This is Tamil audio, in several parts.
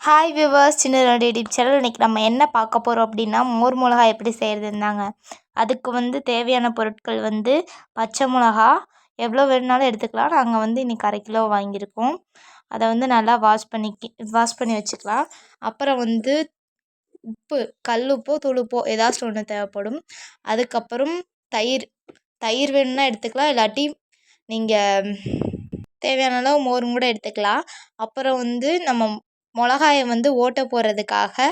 ஹாய் வியூவர்ஸ், சின்னதோட யூடியூப் சேனல். இன்றைக்கி நம்ம என்ன பார்க்க போகிறோம் அப்படின்னா, மோர் மிளகா எப்படி செய்கிறதுந்தாங்க. அதுக்கு தேவையான பொருட்கள் பச்சை மிளகா எவ்வளோ வேணுனாலும் எடுத்துக்கலாம். நாங்கள் இன்றைக்கி 1/2 கிலோ வாங்கியிருக்கோம். அதை நல்லா வாஷ் பண்ணி வச்சுக்கலாம். அப்புறம் உப்பு, கல் உப்போ தூள் உப்போ ஏதாச்சும் ஒன்று தேவைப்படும். அதுக்கப்புறம் தயிர் வேணும்னா எடுத்துக்கலாம், இல்லாட்டி நீங்கள் தேவையான அளவு மோரும் கூட எடுத்துக்கலாம். அப்புறம் நம்ம மிளகாய ஓட்டை போடுறதுக்காக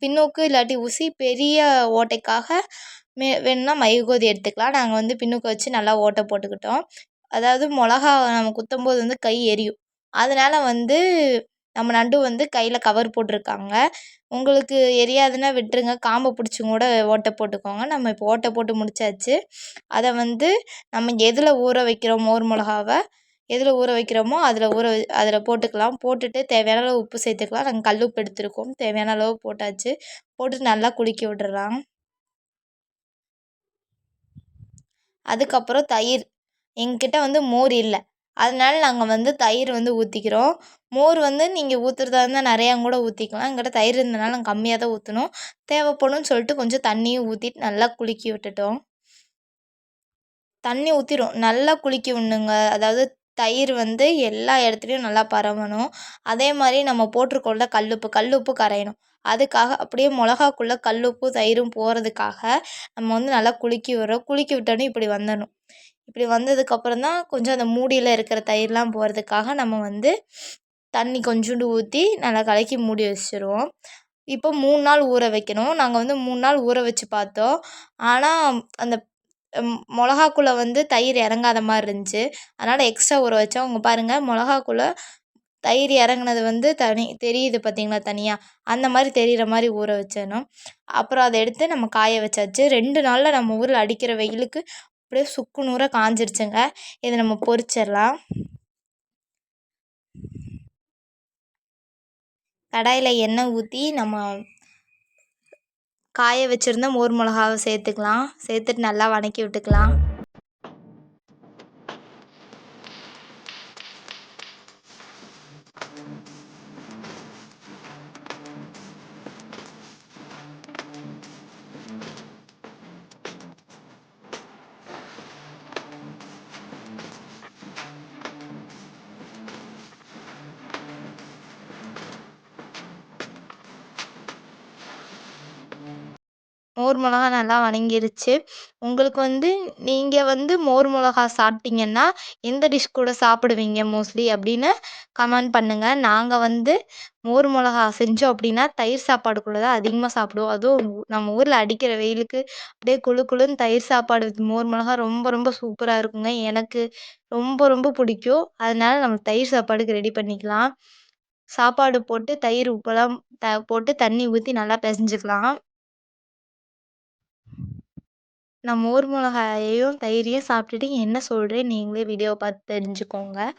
பின்னோக்கு இல்லாட்டி ஊசி, பெரிய ஓட்டைக்காக வேணும்னா மைகோதி எடுத்துக்கலாம். நாங்கள் பின்னோக்கு வச்சு நல்லா ஓட்டை போட்டுக்கிட்டோம். அதாவது மிளகா நம்ம குத்தும்போது கை எரியும். அதனால் நம்ம நண்டு கையில் கவர் போட்டிருக்காங்க. உங்களுக்கு எரியாதுன்னா விட்டுருங்க, காம்பை பிடிச்சும் கூட ஓட்டை போட்டுக்கோங்க. நம்ம இப்போ ஓட்டை போட்டு முடிச்சாச்சு. அதை நம்ம எதில் ஊற வைக்கிறோம், மோர் மிளகாவை எதில் ஊற வைக்கிறோமோ அதில் போட்டுக்கலாம். போட்டுட்டு தேவையான அளவு உப்பு சேர்த்துக்கலாம். நாங்கள் கல் உப்பு எடுத்துருக்கோம். தேவையான அளவு போட்டாச்சு. போட்டு நல்லா குலுக்கி விட்டுறலாம். அதுக்கப்புறம் தயிர். எங்ககிட்ட மோர் இல்லை, அதனால நாங்கள் தயிர் ஊற்றிக்கிறோம். மோர் நீங்கள் ஊற்றுறதா இருந்தால் நிறையா கூட ஊற்றிக்கலாம். எங்கிட்ட தயிர் இருந்தனால நாங்கள் கம்மியாக தான் ஊற்றணும். தேவைப்படும்னு சொல்லிட்டு கொஞ்சம் தண்ணியும் ஊற்றிட்டு நல்லா குலுக்கி விட்டுட்டோம். தண்ணி ஊற்றிடும் நல்லா குலுக்கி விடணுங்க. அதாவது தயிர் எல்லா இடத்துலையும் நல்லா பரவணும். அதே மாதிரி நம்ம போட்டிருக்கோம்ல கல் உப்பு கரையணும். அதுக்காக அப்படியே மிளகாக்குள்ளே கல் உப்பு தயிரும் போகிறதுக்காக நம்ம நல்லா குலுக்கி விடுறோம். குலுக்கி விட்டோன்னே இப்படி வந்துடணும். இப்படி வந்ததுக்கப்புறம் தான் கொஞ்சம் அந்த மூடியில் இருக்கிற தயிர்லாம் போகிறதுக்காக நம்ம தண்ணி கொஞ்சோண்டு ஊற்றி நல்லா கலக்கி மூடி வச்சிருவோம். இப்போ 3 நாள் ஊற வைக்கணும். நாங்கள் 3 நாள் ஊற வச்சு பார்த்தோம். ஆனால் அந்த மிளகாக்குள்ளே தயிர் இறங்காத மாதிரி இருந்துச்சு. அதனால் எக்ஸ்ட்ரா ஊற வச்சோம். அவங்க பாருங்கள், மிளகாக்குள்ளே தயிர் இறங்குனது தெரியுது பார்த்தீங்களா தனியாக, அந்த மாதிரி தெரிகிற மாதிரி ஊற வச்சிடணும். அப்புறம் அதை எடுத்து நம்ம காய வச்சாச்சு. 2 நாளில் நம்ம ஊரில் அடிக்கிற வெயிலுக்கு அப்படியே சுக்கு நூறாக காஞ்சிருச்சுங்க. இதை நம்ம பொரிச்சிடலாம். கடாயில் எண்ணெய் ஊற்றி நம்ம காய வச்சுருந்த மோர் மிளகாவை சேர்த்துக்கலாம். சேர்த்துட்டு நல்லா வதக்கி விட்டுக்கலாம். மோர் மிளகா நல்லா வதங்கிருச்சு. உங்களுக்கு நீங்கள் மோர் மிளகா சாப்பிட்டீங்கன்னா எந்த டிஷ் கூட சாப்பிடுவீங்க மோஸ்ட்லி அப்படின்னு கமெண்ட் பண்ணுங்கள். நாங்கள் மோர் மிளகா செஞ்சோம் அப்படின்னா தயிர் சாப்பாடுக்குள்ளே தான் அதிகமாக சாப்பிடுவோம். அதுவும் நம்ம ஊரில் அடிக்கிற வெயிலுக்கு அப்படியே குளு குளுன்னு தயிர் சாப்பாடு வித் மோர் மிளகா ரொம்ப ரொம்ப சூப்பராக இருக்குங்க. எனக்கு ரொம்ப ரொம்ப பிடிக்கும். அதனால நம்ம தயிர் சாப்பாடுக்கு ரெடி பண்ணிக்கலாம். சாப்பாடு போட்டு தயிர் உப்பெல்லாம் போட்டு தண்ணி ஊற்றி நல்லா பிசைஞ்சிக்கலாம். நான் மோர் மிளகாயையும் தயிரையும் சாப்பிட்டுட்டு என்ன சொல்கிறேன் நீங்களே வீடியோ பார்த்து தெரிஞ்சுக்கோங்க.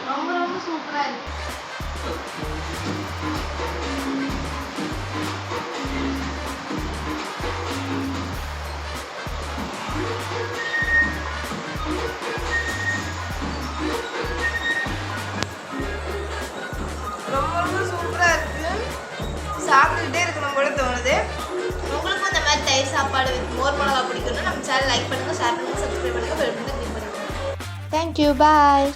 ரொம்ப ரொம்ப சூப்பராக இருக்கு. ரொம்ப ரொம்ப சூப்பராக இருக்குது. சாப்பிட்டுக்கிட்டே இருக்கணும் போல தோணுது. உங்களுக்கும் இந்த மாதிரி தயிர் சாப்பாடு வித் மோர் மிளகா பிடிக்கும்னா நம்ம சேனல் லைக் பண்ணுங்கள், ஷேர் பண்ணுங்கள், சப்ஸ்கிரைப் பண்ணுங்கள், பெல் பட்டனை கிளிக் பண்ணுங்கள். தேங்க்யூ, பாய்.